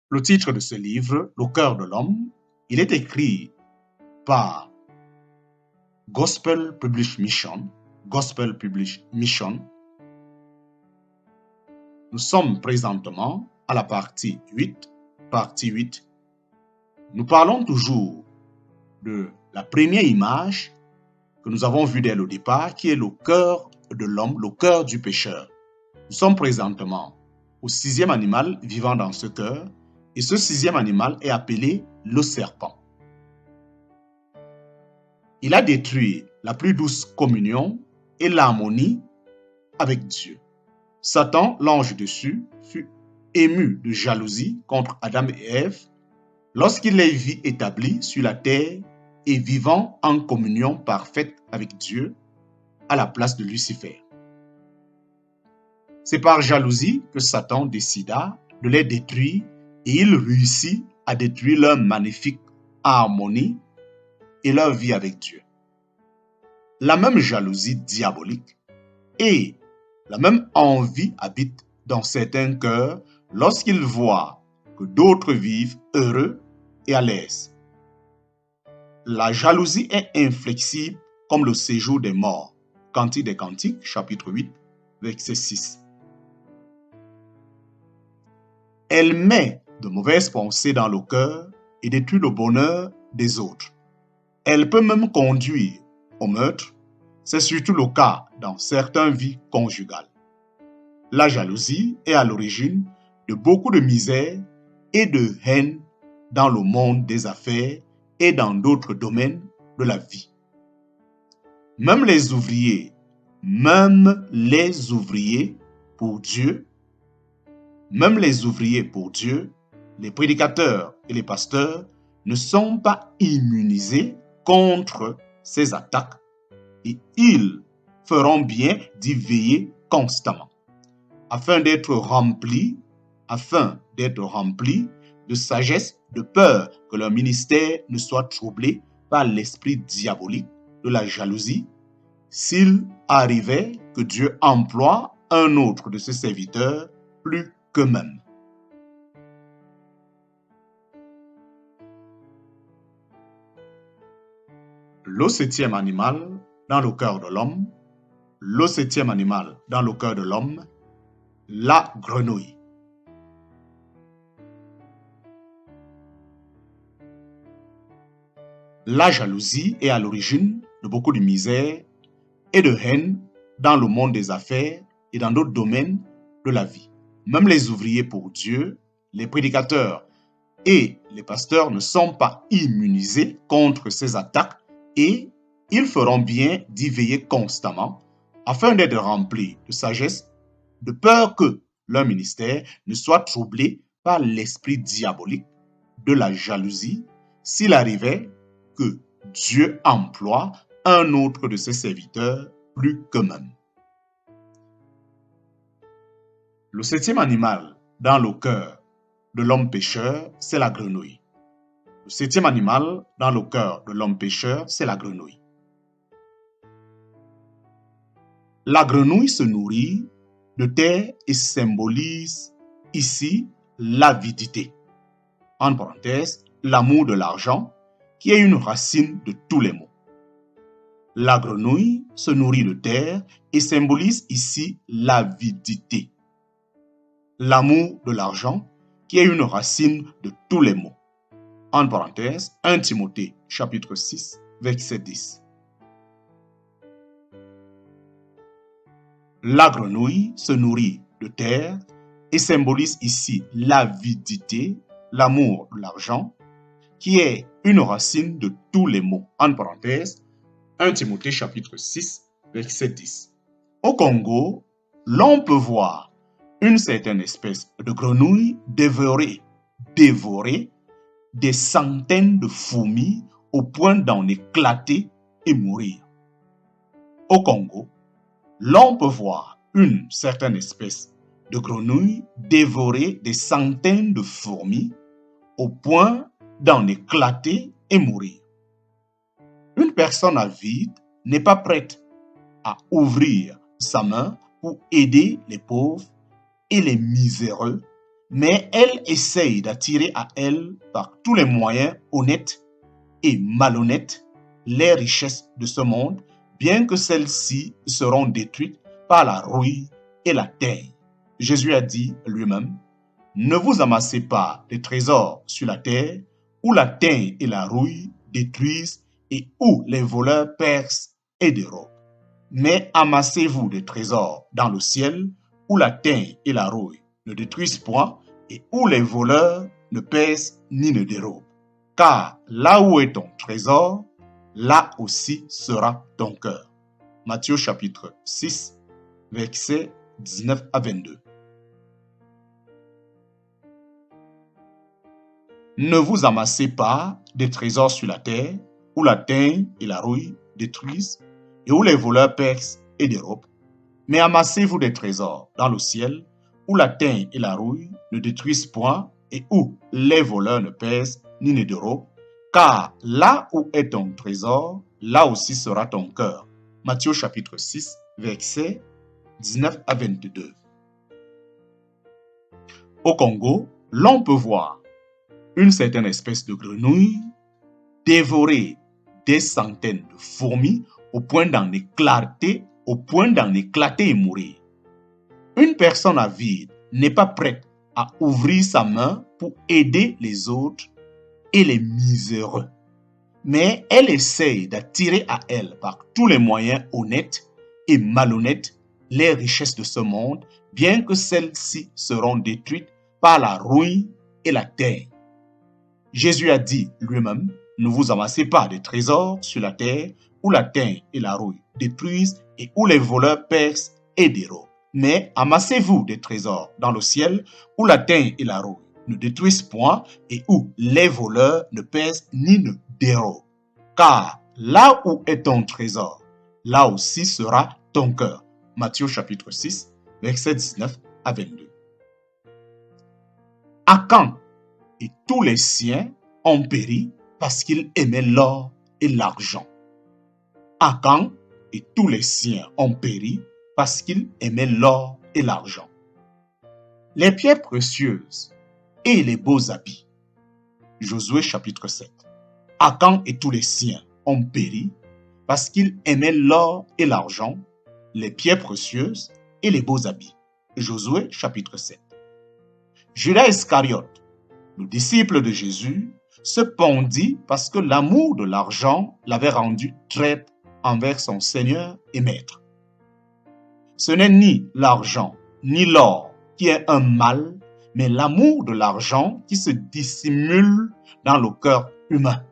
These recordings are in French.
Le titre de ce livre, Le cœur de l'homme, il est écrit par Gospel Publish Mission. Gospel Publish Mission. Nous sommes présentement à la partie 8. Partie 8. Nous parlons toujours de la première image que nous avons vue dès le départ, qui est le cœur de l'homme, le cœur du pécheur. Nous sommes présentement au 6e animal vivant dans ce cœur, et ce 6e animal est appelé le serpent. Il a détruit la plus douce communion et l'harmonie avec Dieu. Satan, l'ange dessus, fut ému de jalousie contre Adam et Ève lorsqu'il les vit établis sur la terre et vivant en communion parfaite avec Dieu à la place de Lucifer. C'est par jalousie que Satan décida de les détruire et il réussit à détruire leur magnifique harmonie et leur vie avec Dieu. La même jalousie diabolique et la même envie habitent dans certains cœurs lorsqu'ils voient que d'autres vivent heureux et à l'aise. La jalousie est inflexible comme le séjour des morts. Cantique des Cantiques, chapitre 8, verset 6. Elle met de mauvaises pensées dans le cœur et détruit le bonheur des autres. Elle peut même conduire au meurtre. C'est surtout le cas dans certaines vies conjugales. La jalousie est à l'origine de beaucoup de misère et de haine dans le monde des affaires et dans d'autres domaines de la vie. Même les ouvriers pour Dieu, les prédicateurs et les pasteurs ne sont pas immunisés contre ces attaques et ils feront bien d'y veiller constamment afin d'être remplis de sagesse, de peur que leur ministère ne soit troublé par l'esprit diabolique de la jalousie, s'il arrivait que Dieu emploie un autre de ses serviteurs plus qu'eux-mêmes. Le 7e animal dans le cœur de l'homme, la grenouille. La jalousie est à l'origine de beaucoup de misère et de haine dans le monde des affaires et dans d'autres domaines de la vie. Même les ouvriers pour Dieu, les prédicateurs et les pasteurs ne sont pas immunisés contre ces attaques et ils feront bien d'y veiller constamment afin d'être remplis de sagesse, de peur que leur ministère ne soit troublé par l'esprit diabolique de la jalousie s'il arrivait que Dieu emploie un autre de ses serviteurs plus qu'eux-mêmes. Le 7e animal dans le cœur de l'homme pécheur, c'est la grenouille. Le 7e animal dans le cœur de l'homme pécheur, c'est la grenouille. La grenouille se nourrit de terre et symbolise ici l'avidité. En parenthèse, l'amour de l'argent, qui est une racine de tous les maux. La grenouille se nourrit de terre et symbolise ici l'avidité. L'amour de l'argent, qui est une racine de tous les maux. En parenthèse, 1 Timothée, chapitre 6, verset 10. La grenouille se nourrit de terre et symbolise ici l'avidité, l'amour de l'argent, qui est une racine de tous les maux. En parenthèse, 1 Timothée chapitre 6, verset 10. Au Congo, l'on peut voir une certaine espèce de grenouille dévorer des centaines de fourmis au point d'en éclater et mourir. Au Congo, l'on peut voir une certaine espèce de grenouille dévorer des centaines de fourmis au point d'en éclater et mourir. Une personne avide n'est pas prête à ouvrir sa main pour aider les pauvres et les miséreux mais elle essaye d'attirer à elle par tous les moyens honnêtes et malhonnêtes les richesses de ce monde, bien que celles-ci seront détruites par la rouille et la terre. Jésus a dit lui-même, « Ne vous amassez pas des trésors sur la terre, où la terre et la rouille détruisent et où les voleurs percent et dérobent. Mais amassez-vous des trésors dans le ciel, où la terre et la rouille ne détruisent point et où les voleurs ne percent ni ne dérobent. Car là où est ton trésor, là aussi sera ton cœur. » Matthieu chapitre 6, versets 19 à 22. Ne vous amassez pas des trésors sur la terre, où la terre et la rouille détruisent, et où les voleurs percent et dérobent, mais amassez-vous des trésors dans le ciel, où la terre et la rouille ne détruisent point, et où les voleurs ne percent ni ne dérobent, car là où est ton trésor, là aussi sera ton cœur. Matthieu chapitre 6, versets 19 à 22. Au Congo, l'on peut voir une certaine espèce de grenouille dévorer des centaines de fourmis au point d'en éclater et mourir. Une personne avide n'est pas prête à ouvrir sa main pour aider les autres et les miséreux, mais elle essaye d'attirer à elle par tous les moyens honnêtes et malhonnêtes les richesses de ce monde, bien que celles-ci seront détruites par la rouille et la terre. Jésus a dit lui-même, « Ne vous amassez pas des trésors sur la terre, où la terre et la rouille détruisent et où les voleurs percent et dérobent. Mais amassez-vous des trésors dans le ciel, où la terre et la rouille ne détruisent point et où les voleurs ne percent ni ne dérobent. Car là où est ton trésor, là aussi sera ton cœur. » Matthieu chapitre 6, versets 19 à 22. Akan et tous les siens ont péri parce qu'ils aimaient l'or et l'argent. Akan et tous les siens ont péri parce qu'ils aimaient l'or et l'argent. Les pierres précieuses et les beaux habits. Josué chapitre 7. Akan et tous les siens ont péri parce qu'ils aimaient l'or et l'argent, les pierres précieuses et les beaux habits. Josué chapitre 7. Judas Iscariote, le disciple de Jésus, se pendit parce que l'amour de l'argent l'avait rendu traître envers son Seigneur et Maître. Ce n'est ni l'argent ni l'or qui est un mal, mais l'amour de l'argent qui se dissimule dans le cœur humain.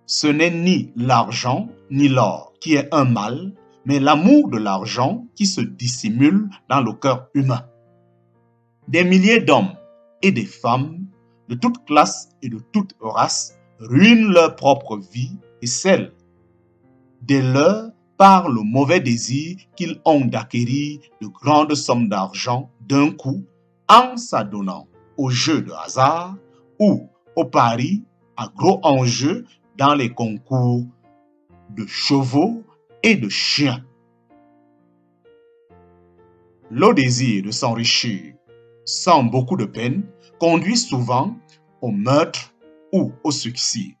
Ce n'est ni l'argent ni l'or qui est un mal, mais l'amour de l'argent qui se dissimule dans le cœur humain. Des milliers d'hommes et des femmes de toute classe et de toute race ruinent leur propre vie et celle des leurs par le mauvais désir qu'ils ont d'acquérir de grandes sommes d'argent d'un coup en s'adonnant aux jeux de hasard ou aux paris à gros enjeux dans les concours de chevaux et de chiens. Le désir de s'enrichir sans beaucoup de peine conduit souvent au meurtre ou au suicide.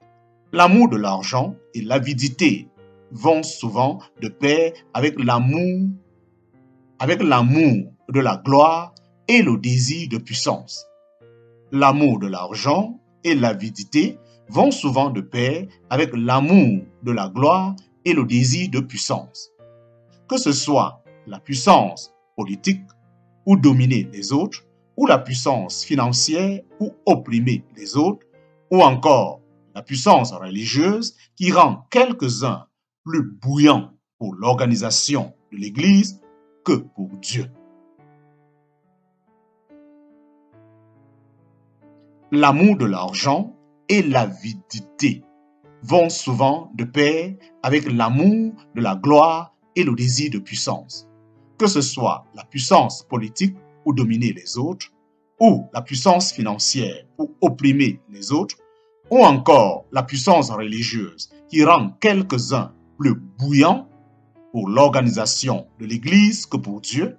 L'amour de l'argent et l'avidité vont souvent de pair avec l'amour de la gloire et le désir de puissance. L'amour de l'argent et l'avidité vont souvent de pair avec l'amour de la gloire et le désir de puissance. Que ce soit la puissance politique ou dominer les autres, ou la puissance financière ou opprimer les autres, ou encore la puissance religieuse qui rend quelques-uns plus bouillants pour l'organisation de l'Église que pour Dieu. L'amour de l'argent et l'avidité vont souvent de pair avec l'amour de la gloire et le désir de puissance. Que ce soit la puissance politique ou dominer les autres, ou la puissance financière ou opprimer les autres, ou encore la puissance religieuse qui rend quelques-uns plus bouillants pour l'organisation de l'Église que pour Dieu.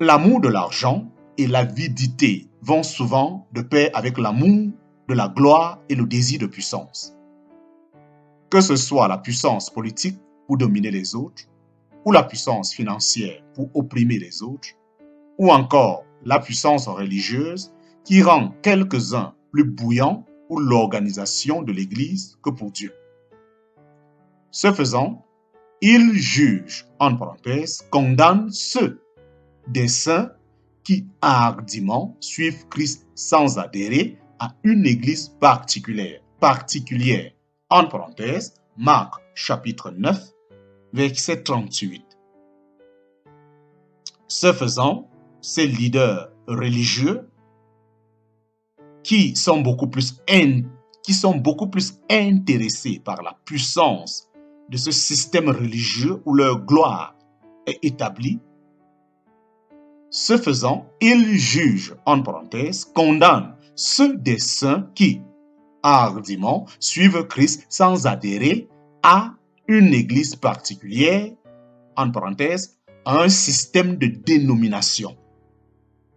L'amour de l'argent et l'avidité vont souvent de pair avec l'amour de la gloire et le désir de puissance. Que ce soit la puissance politique pour dominer les autres, ou la puissance financière pour opprimer les autres, ou encore la puissance religieuse qui rend quelques-uns plus bouillants pour l'organisation de l'Église que pour Dieu. Ce faisant, il juge, en parenthèse, condamne ceux des saints qui hardiment suivent Christ sans adhérer à une Église particulière, en parenthèse, Marc chapitre 9, verset 38. Ce faisant, ces leaders religieux qui sont beaucoup plus intéressés par la puissance de ce système religieux où leur gloire est établie. Ce faisant, ils jugent, en parenthèse, condamnent ceux des saints qui, hardiment, suivent Christ sans adhérer à une église particulière, en parenthèse, à un système de dénomination.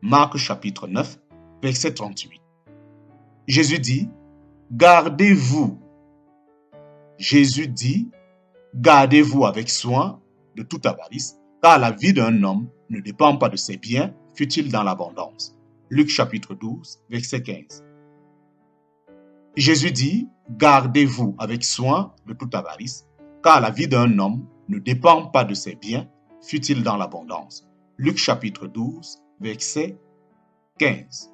Marc chapitre 9, verset 38. Jésus dit, gardez-vous avec soin de toute avarice, car la vie d'un homme ne dépend pas de ses biens, fût-il dans l'abondance. Luc chapitre 12, verset 15. Jésus dit, gardez-vous avec soin de toute avarice, car la vie d'un homme ne dépend pas de ses biens, fût-il dans l'abondance. Luc chapitre 12, verset 15.